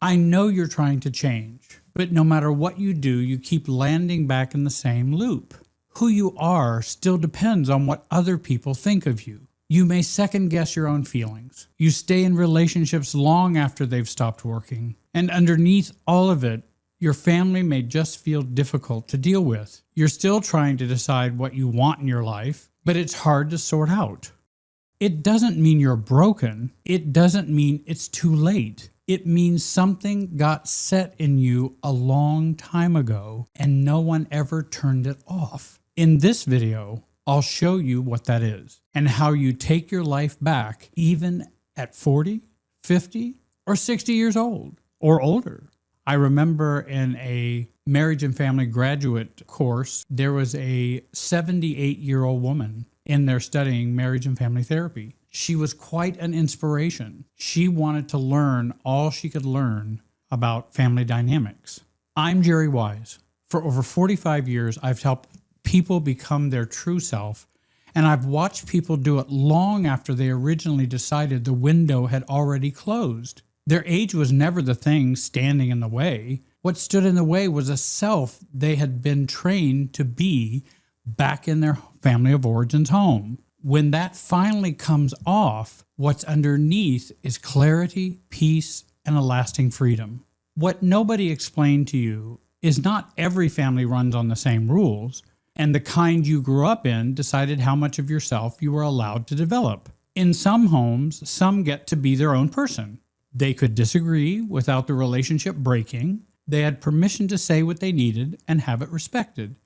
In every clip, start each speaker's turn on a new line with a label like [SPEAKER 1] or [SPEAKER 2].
[SPEAKER 1] I know you're trying to change, but no matter what you do, you keep landing back in the same loop. Who you are still depends on what other people think of you. You may second guess your own feelings. You stay in relationships long after they've stopped working. And underneath all of it, your family may just feel difficult to deal with. You're still trying to decide what you want in your life, but it's hard to sort out. It doesn't mean you're broken. It doesn't mean it's too late. It means something got set in you a long time ago and no one ever turned it off. In this video, I'll show you what that is and how you take your life back even at 40, 50, or 60 years old or older. I remember in a marriage and family graduate course, there was a 78-year-old woman in there studying marriage and family therapy. She was quite an inspiration. She wanted to learn all she could learn about family dynamics. I'm Jerry Wise. For over 45 years, I've helped people become their true self, and I've watched people do it long after they originally decided the window had already closed. Their age was never the thing standing in the way. What stood in the way was a self they had been trained to be back in their family of origin's home. When that finally comes off, what's underneath is clarity, peace, and a lasting freedom. What nobody explained to you is not every family runs on the same rules, and the kind you grew up in decided how much of yourself you were allowed to develop. In some homes, some get to be their own person. They could disagree without the relationship breaking. They had permission to say what they needed and have it respected.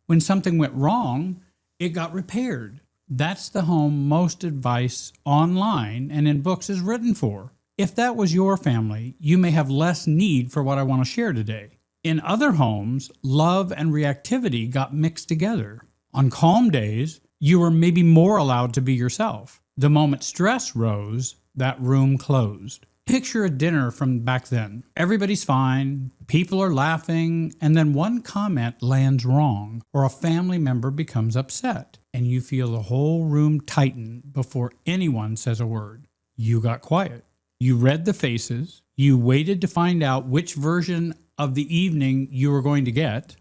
[SPEAKER 1] When something went wrong, it got repaired. That's the home most advice online and in books is written for. If that was your family, you may have less need for what I want to share today. In other homes, love and reactivity got mixed together. On calm days, you were maybe more allowed to be yourself. The moment stress rose, that room closed. Picture a dinner from back then. Everybody's fine, people are laughing, and then one comment lands wrong, or a family member becomes upset, and you feel the whole room tighten before anyone says a word. You got quiet. You read the faces. You waited to find out which version of the evening you were going to get.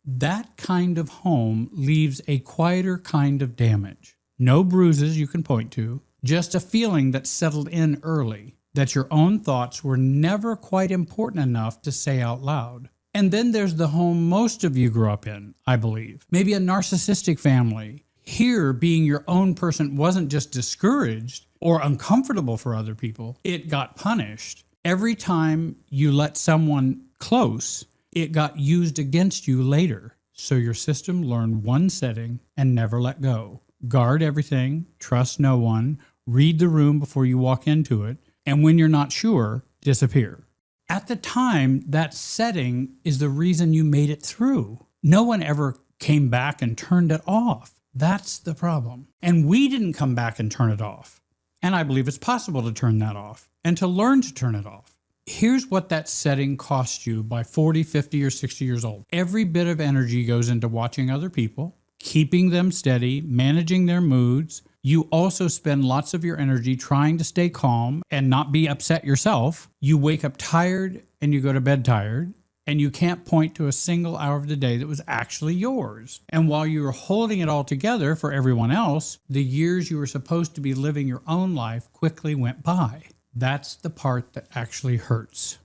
[SPEAKER 1] That kind of home leaves a quieter kind of damage. No bruises you can point to, just a feeling that settled in early, that your own thoughts were never quite important enough to say out loud. And then there's the home most of you grew up in, I believe. Maybe a narcissistic family. Here, being your own person wasn't just discouraged or uncomfortable for other people. It got punished. Every time you let someone close, it got used against you later. So your system learned one setting and never let go. Guard everything, trust no one, read the room before you walk into it, and when you're not sure, disappear. At the time, that setting is the reason you made it through. No one ever came back and turned it off. That's the problem. And we didn't come back and turn it off. And I believe it's possible to turn that off and to learn to turn it off. Here's what that setting cost you by 40, 50, or 60 years old. Every bit of energy goes into watching other people, keeping them steady, managing their moods. You also spend lots of your energy trying to stay calm and not be upset yourself. You wake up tired and you go to bed tired, and you can't point to a single hour of the day that was actually yours. And while you were holding it all together for everyone else, the years you were supposed to be living your own life quickly went by. That's the part that actually hurts.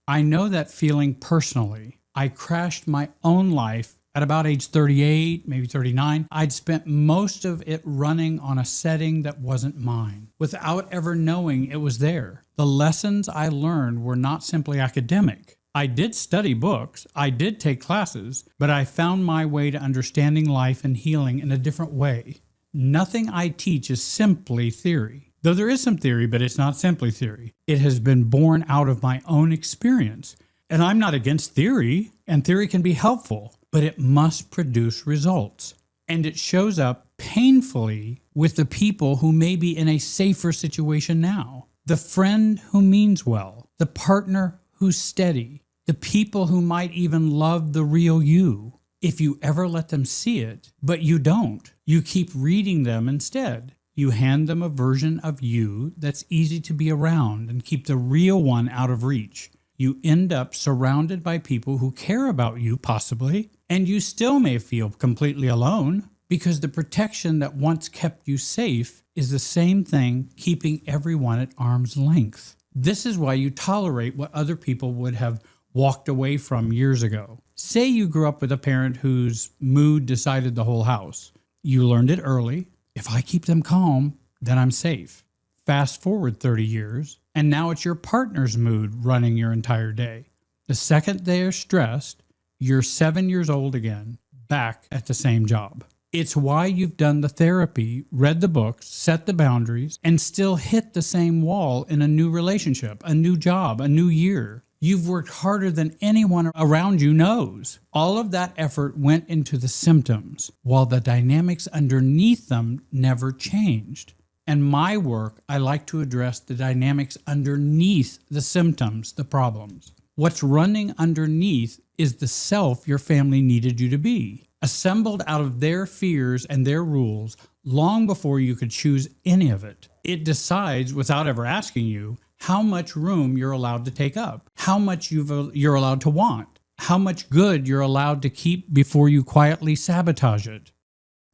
[SPEAKER 1] I know that feeling personally. I crashed my own life at about age 38, maybe 39. I'd spent most of it running on a setting that wasn't mine, without ever knowing it was there. The lessons I learned were not simply academic. I did study books, I did take classes, but I found my way to understanding life and healing in a different way. Nothing I teach is simply theory. Though there is some theory, but it's not simply theory. It has been born out of my own experience. And I'm not against theory, and theory can be helpful, but it must produce results. And it shows up painfully with the people who may be in a safer situation now. The friend who means well, the partner who's steady, the people who might even love the real you. If you ever let them see it, but you don't, you keep reading them instead. You hand them a version of you that's easy to be around and keep the real one out of reach. you end up surrounded by people who care about you, possibly, and you still may feel completely alone because the protection that once kept you safe is the same thing keeping everyone at arm's length. This is why you tolerate what other people would have walked away from years ago. Say you grew up with a parent whose mood decided the whole house. You learned it early. If I keep them calm, then I'm safe. Fast forward 30 years, and now it's your partner's mood running your entire day. The second they are stressed, you're 7 years old again, back at the same job. It's why you've done the therapy, read the books, set the boundaries, and still hit the same wall in a new relationship, a new job, a new year. You've worked harder than anyone around you knows. All of that effort went into the symptoms, while the dynamics underneath them never changed. And my work, I like to address the dynamics underneath the symptoms, the problems. What's running underneath is the self your family needed you to be, assembled out of their fears and their rules long before you could choose any of it. It decides, without ever asking you, how much room you're allowed to take up, how much you're allowed to want, how much good you're allowed to keep before you quietly sabotage it.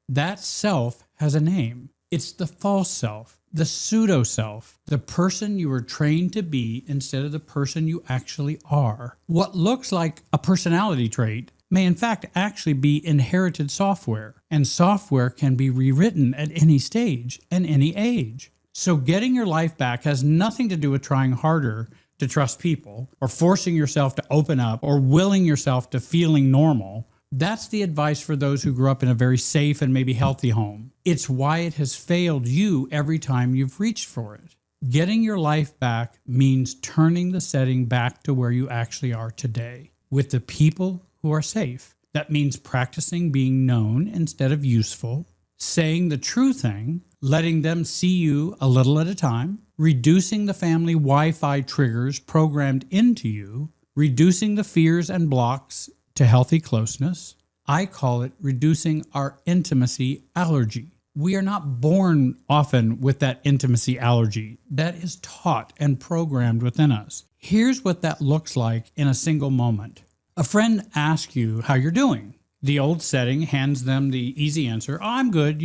[SPEAKER 1] That self has a name. It's the false self, the pseudo self, the person you were trained to be instead of the person you actually are. What looks like a personality trait may in fact actually be inherited software, and software can be rewritten at any stage and any age. So getting your life back has nothing to do with trying harder to trust people, or forcing yourself to open up, or willing yourself to feeling normal. That's the advice for those who grew up in a very safe and maybe healthy home. It's why it has failed you every time you've reached for it. Getting your life back means turning the setting back to where you actually are today, with the people who are safe. That means practicing being known instead of useful, saying the true thing, letting them see you a little at a time, reducing the family Wi-Fi triggers programmed into you, reducing the fears and blocks to healthy closeness. I call it reducing our intimacy allergy. We are not born often with that intimacy allergy. That is taught and programmed within us. Here's what that looks like in a single moment. A friend asks you how you're doing. The old setting hands them the easy answer, "Oh, I'm good,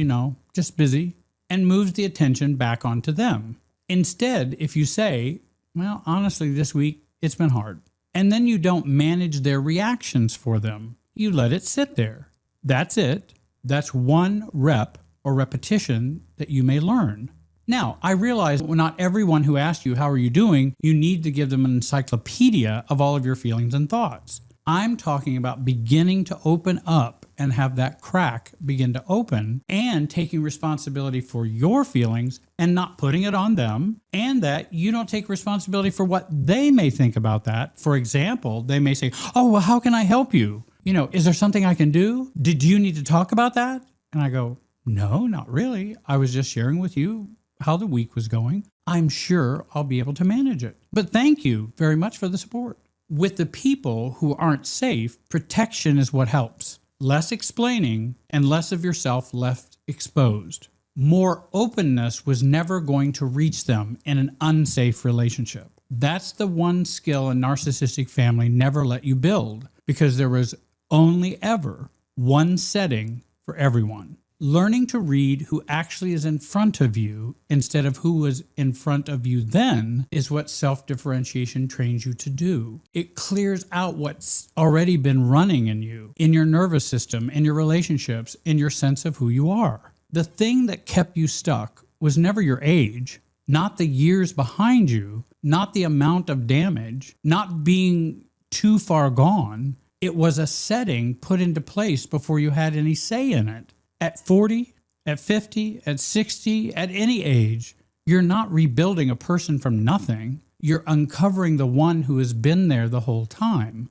[SPEAKER 1] just busy," and moves the attention back onto them. Instead, if you say, "Well, honestly, this week it's been hard," and then you don't manage their reactions for them, you let it sit there. That's it. That's one rep or repetition that you may learn. Now, I realize not everyone who asks you, "How are you doing?" you need to give them an encyclopedia of all of your feelings and thoughts. I'm talking about beginning to open up and have that crack begin to open, and taking responsibility for your feelings and not putting it on them, and that you don't take responsibility for what they may think about that. For example, they may say, "Oh, well, how can I help you? Is there something I can do? Did you need to talk about that?" And I go, "No, not really. I was just sharing with you how the week was going. I'm sure I'll be able to manage it. But thank you very much for the support." With the people who aren't safe, protection is what helps. Less explaining and less of yourself left exposed. More openness was never going to reach them in an unsafe relationship. That's the one skill a narcissistic family never let you build, because there was only ever one setting for everyone. Learning to read who actually is in front of you instead of who was in front of you then is what self-differentiation trains you to do. It clears out what's already been running in you, in your nervous system, in your relationships, in your sense of who you are. The thing that kept you stuck was never your age, not the years behind you, not the amount of damage, not being too far gone. It was a setting put into place before you had any say in it. At 40, at 50, at 60, at any age, you're not rebuilding a person from nothing. You're uncovering the one who has been there the whole time,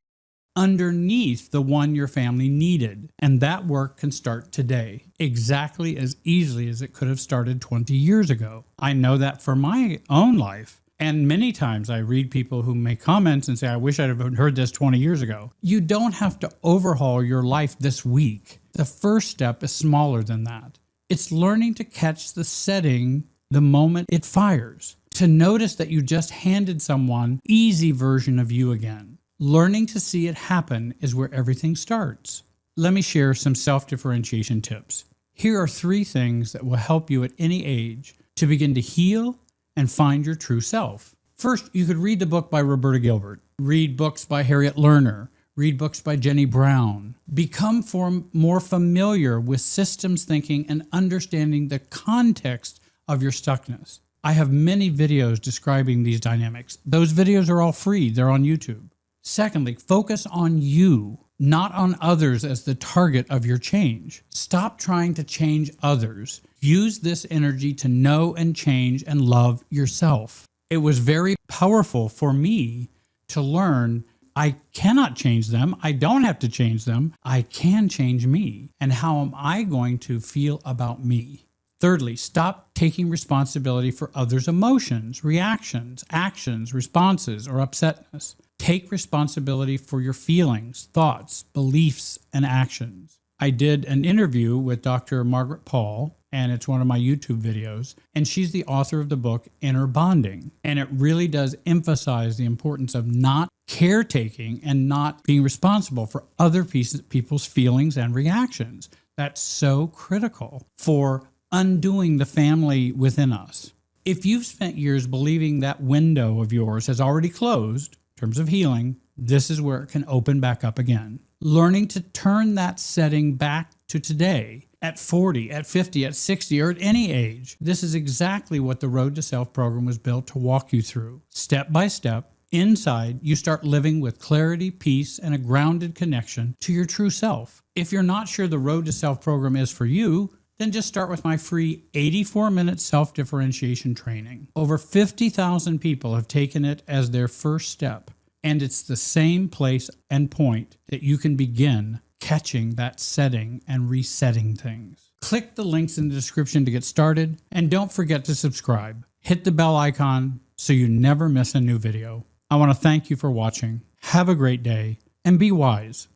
[SPEAKER 1] underneath the one your family needed. And that work can start today, exactly as easily as it could have started 20 years ago. I know that for my own life. And many times I read people who make comments and say, "I wish I'd have heard this 20 years ago." You don't have to overhaul your life this week. The first step is smaller than that. It's learning to catch the setting the moment it fires, to notice that you just handed someone easy version of you again. Learning to see it happen is where everything starts. Let me share some self-differentiation tips. Here are 3 things that will help you at any age to begin to heal and find your true self. First, you could read the book by Roberta Gilbert, read books by Harriet Lerner, read books by Jenny Brown. Become more familiar with systems thinking and understanding the context of your stuckness. I have many videos describing these dynamics. Those videos are all free. They're on YouTube. Secondly, focus on you, not on others as the target of your change. Stop trying to change others. Use this energy to know and change and love yourself. It was very powerful for me to learn I cannot change them. I don't have to change them. I can change me. And how am I going to feel about me? Thirdly, stop taking responsibility for others' emotions, reactions, actions, responses, or upsetness. Take responsibility for your feelings, thoughts, beliefs, and actions. I did an interview with Dr. Margaret Paul, and it's one of my YouTube videos, and she's the author of the book Inner Bonding. And it really does emphasize the importance of not caretaking and not being responsible for other people's feelings and reactions. That's so critical for undoing the family within us. If you've spent years believing that window of yours has already closed, in terms of healing, this is where it can open back up again. Learning to turn that setting back to today, at 40, at 50, at 60, or at any age. This is exactly what the Road to Self program was built to walk you through. Step by step, inside, you start living with clarity, peace, and a grounded connection to your true self. If you're not sure the Road to Self program is for you, then just start with my free 84-minute self-differentiation training. Over 50,000 people have taken it as their first step, and it's the same place and point that you can begin catching that setting and resetting things. Click the links in the description to get started, and don't forget to subscribe. Hit the bell icon so you never miss a new video. I want to thank you for watching. Have a great day, and be wise.